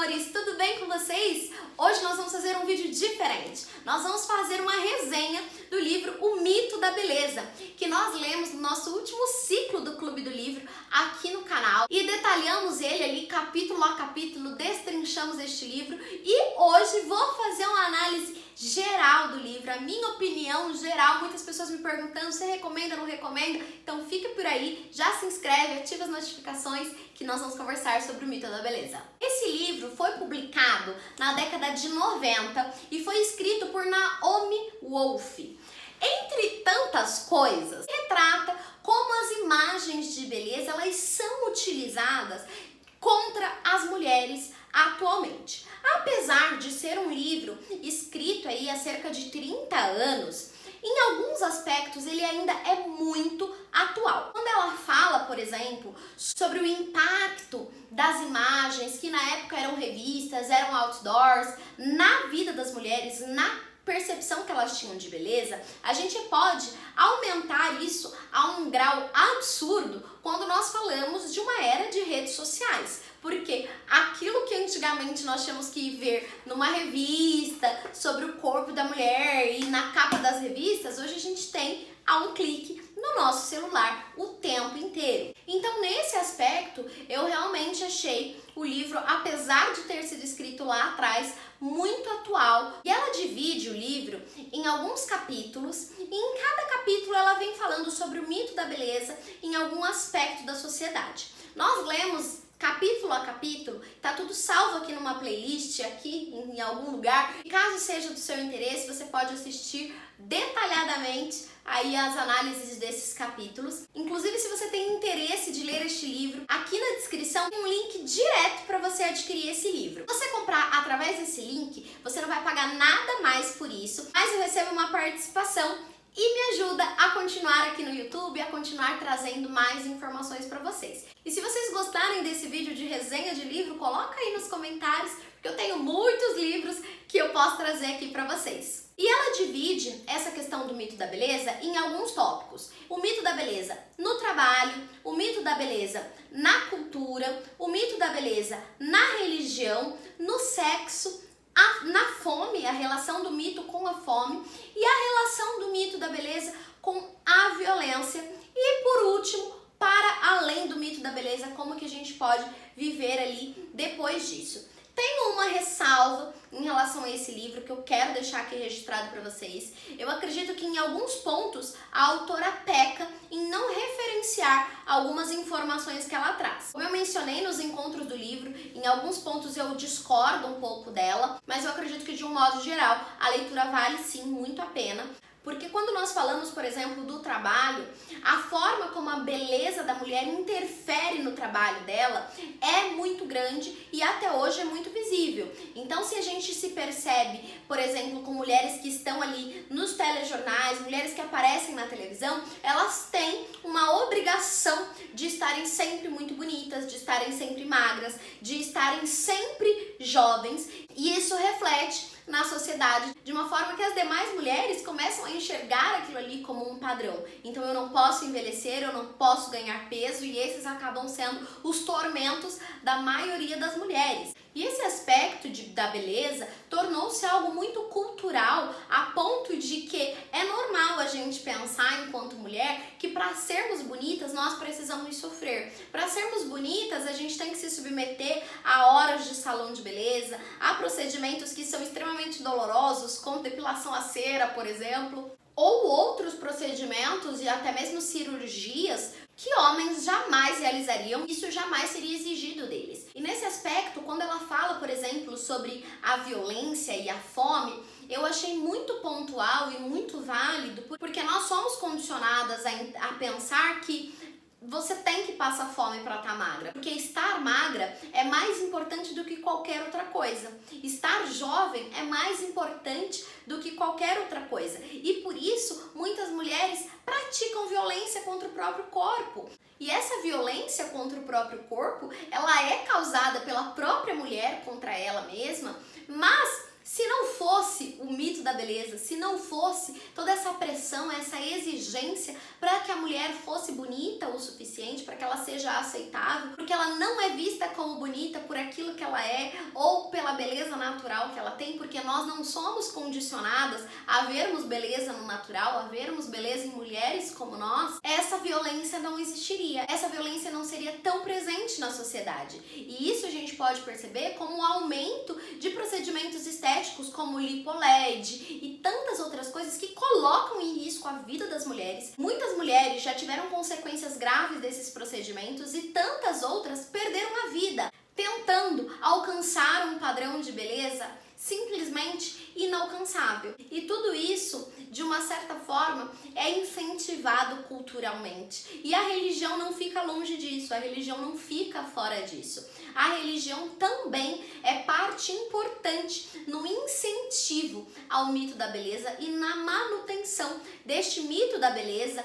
amores, tudo bem com vocês? Hoje nós vamos fazer um vídeo diferente. Nós vamos fazer uma resenha do livro O Mito da Beleza, que nós lemos no nosso último ciclo do Clube do Livro aqui no canal e detalhamos ele ali capítulo a capítulo, destrinchamos este livro e hoje vou fazer uma análise geral do livro, a minha opinião geral. Muitas pessoas me perguntando se recomenda ou não recomenda, então fica por aí, já se inscreve, ativa as notificações que nós vamos conversar sobre o Mito da Beleza. Esse livro foi publicado na década de 90 e foi escrito por Naomi Wolf. Entre tantas coisas, retrata como as imagens de beleza elas são utilizadas contra as mulheres atualmente. Apesar de ser um livro escrito aí há cerca de 30 anos, em alguns aspectos ele ainda é muito atual. Quando ela fala, por exemplo, sobre o impacto das imagens que na época eram revistas, eram outdoors, na vida das mulheres, na percepção que elas tinham de beleza, a gente pode aumentar isso a um grau absurdo quando nós falamos de uma era de redes sociais. Porque aquilo que antigamente nós tínhamos que ver numa revista sobre o corpo da mulher e na capa das revistas, hoje a gente tem a um clique no nosso celular o tempo inteiro. Então, nesse aspecto, eu realmente achei o livro, apesar de ter sido escrito lá atrás, muito atual. E ela divide o livro em alguns capítulos e em cada capítulo ela vem falando sobre o mito da beleza em algum aspecto da sociedade. Nós lemos capítulo a capítulo, tá tudo salvo aqui numa playlist, aqui em algum lugar. E caso seja do seu interesse, você pode assistir detalhadamente aí as análises desses capítulos. Inclusive, se você tem interesse de ler este livro, aqui na descrição tem um link direto para você adquirir esse livro. Se você comprar através desse link, você não vai pagar nada mais por isso, mas eu recebo uma participação e me ajuda a continuar aqui no YouTube, a continuar trazendo mais informações para vocês. E se vocês gostarem desse vídeo de resenha de livro, coloca aí nos comentários, porque eu tenho muitos livros que eu posso trazer aqui para vocês. E ela divide essa questão do mito da beleza em alguns tópicos. O mito da beleza no trabalho, o mito da beleza na cultura, o mito da beleza na religião, no sexo, na fome, a relação do mito com a fome e a relação do mito da beleza com a violência e, por último, para além do mito da beleza, como que a gente pode viver ali depois disso. Tem uma ressalva em relação a esse livro que eu quero deixar aqui registrado para vocês. Eu acredito que em alguns pontos a autora peca em não referenciar algumas informações que ela traz. Como eu mencionei nos encontros do livro, em alguns pontos eu discordo um pouco dela, mas eu acredito que de um modo geral a leitura vale sim muito a pena. Porque quando nós falamos, por exemplo, do trabalho, a forma como a beleza da mulher interfere no trabalho dela é muito grande e até hoje é muito visível. Então, se a gente se percebe, por exemplo, com mulheres que estão ali nos telejornais, mulheres que aparecem na televisão, elas têm uma obrigação de estarem sempre muito bonitas, de estarem sempre magras, de estarem sempre jovens, e isso reflete na sociedade de uma forma que as demais mulheres começam a enxergar aquilo ali como um padrão. Então eu não posso envelhecer, eu não posso ganhar peso, e esses acabam sendo os tormentos da maioria das mulheres. E esse aspecto da beleza tornou-se algo muito cultural, a ponto de que é normal a gente pensar enquanto mulher que para sermos bonitas nós precisamos sofrer. Para sermos bonitas a gente tem que se submeter a horas de salão de beleza, a procedimentos que são extremamente dolorosos, como depilação a cera, por exemplo, ou outros procedimentos e até mesmo cirurgias que homens jamais realizariam, isso jamais seria exigido deles. E nesse aspecto, quando ela fala, por exemplo, sobre a violência e a fome, eu achei muito pontual e muito válido, porque nós somos condicionadas a pensar que você tem que passar fome para estar magra, porque estar magra é mais importante do que qualquer outra coisa. Estar jovem é mais importante do que qualquer outra coisa. E por isso, muitas mulheres praticam violência contra o próprio corpo. E essa violência contra o próprio corpo, ela é causada pela própria mulher contra ela mesma, mas Se não fosse o mito da beleza, se não fosse toda essa pressão, essa exigência para que a mulher fosse bonita o suficiente, para que ela seja aceitável, porque ela não é vista como bonita por aquilo que ela é ou pela beleza natural que ela tem, porque nós não somos condicionadas a vermos beleza no natural, a vermos beleza em mulheres como nós, essa violência não existiria, essa violência não seria tão presente na sociedade. E isso a gente pode perceber como o aumento de procedimentos estéticos como lipo-LED e tantas outras coisas que colocam em risco a vida das mulheres. Muitas mulheres já tiveram consequências graves desses procedimentos e tantas outras perderam a vida tentando alcançar um padrão de beleza simplesmente inalcançável. E tudo isso, de uma certa forma, é incentivado culturalmente. E a religião não fica longe disso, a religião não fica fora disso. A religião também é parte importante no incentivo ao mito da beleza e na manutenção deste mito da beleza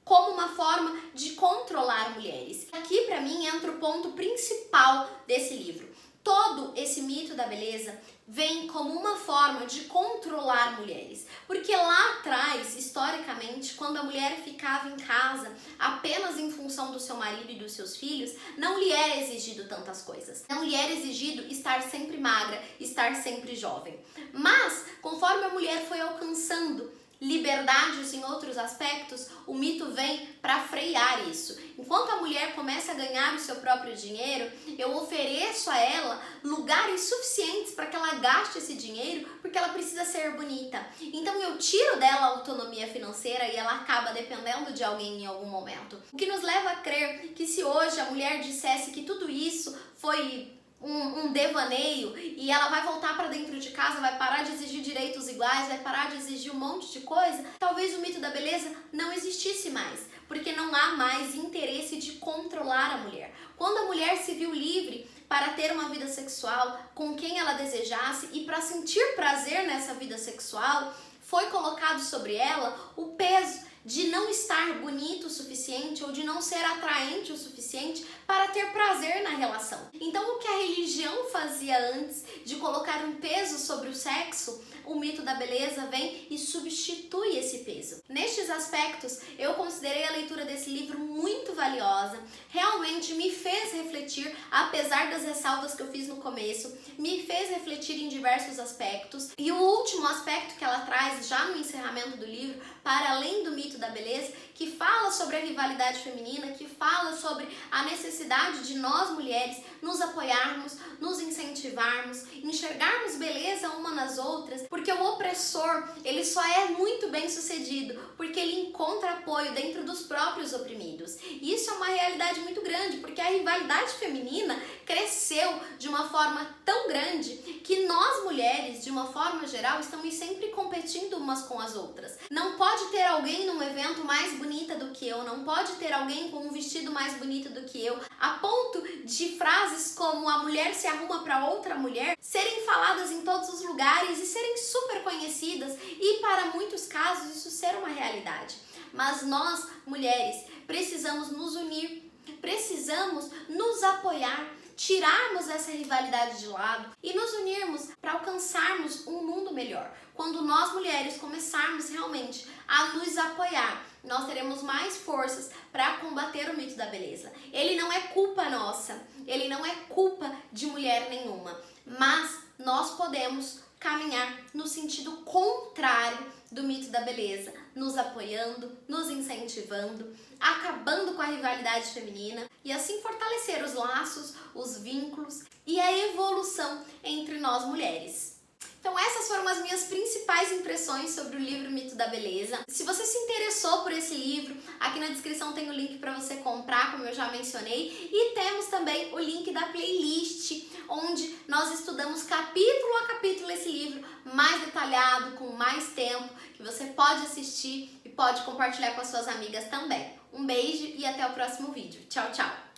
como uma forma de controlar mulheres. Aqui, para mim, entra o ponto principal desse livro. Todo esse mito da beleza vem como uma forma de controlar mulheres. Porque lá atrás, historicamente, quando a mulher ficava em casa apenas em função do seu marido e dos seus filhos, não lhe era exigido tantas coisas. Não lhe era exigido estar sempre magra, estar sempre jovem. Mas, conforme a mulher foi alcançando liberdades em outros aspectos, o mito vem para frear isso. Enquanto a mulher começa a ganhar o seu próprio dinheiro, eu ofereço a ela lugares suficientes para que ela gaste esse dinheiro, porque ela precisa ser bonita. Então eu tiro dela a autonomia financeira e ela acaba dependendo de alguém em algum momento. O que nos leva a crer que se hoje a mulher dissesse que tudo isso foi um devaneio e ela vai voltar para dentro de casa, vai parar de exigir direitos iguais, vai parar de exigir um monte de coisa, talvez o mito da beleza não existisse mais, porque não há mais interesse de controlar a mulher. Quando a mulher se viu livre para ter uma vida sexual com quem ela desejasse e para sentir prazer nessa vida sexual, foi colocado sobre ela o peso de não estar bonito o suficiente ou de não ser atraente o suficiente para ter prazer na relação. Então, o que a religião fazia antes de colocar um peso sobre o sexo, o mito da beleza vem e substitui esse peso. Nestes aspectos, eu considerei a leitura desse livro muito valiosa, realmente me fez refletir, apesar das ressalvas que eu fiz no começo, me fez refletir em diversos aspectos. E o último aspecto que ela traz, já no encerramento do livro, para além do mito da beleza, que fala sobre a rivalidade feminina, que fala sobre a necessidade de nós mulheres nos apoiarmos, nos incentivarmos, enxergarmos beleza uma nas outras, porque o opressor, ele só é muito bem sucedido porque ele encontra apoio dentro dos próprios oprimidos. E isso é uma realidade muito grande, porque a rivalidade feminina cresceu de uma forma tão grande que nós mulheres, de uma forma geral, estamos sempre competindo umas com as outras. Não pode ter alguém num evento mais bonita do que eu, não pode ter alguém com um vestido mais bonito do que eu, a ponto de frases como a mulher se arruma para outra mulher serem faladas em todos os lugares e serem super conhecidas e, para muitos casos, isso ser uma realidade. Mas nós, mulheres, precisamos nos unir, precisamos nos apoiar, tirarmos essa rivalidade de lado e nos unirmos para alcançarmos um mundo melhor. Quando nós mulheres começarmos realmente a nos apoiar, nós teremos mais forças para combater o mito da beleza. Ele não é culpa nossa, ele não é culpa de mulher nenhuma, mas nós podemos caminhar no sentido contrário do mito da beleza, nos apoiando, nos incentivando, acabando com a rivalidade feminina e assim fortalecer os laços, os vínculos e a evolução entre nós mulheres. Então essas foram as minhas principais impressões sobre o livro Mito da Beleza. Se você se interessou por esse livro, aqui na descrição tem o link para você comprar, como eu já mencionei, e temos também o link da playlist, onde nós estudamos capítulo a capítulo esse livro, mais detalhado, com mais tempo, que você pode assistir e pode compartilhar com as suas amigas também. Um beijo e até o próximo vídeo. Tchau, tchau!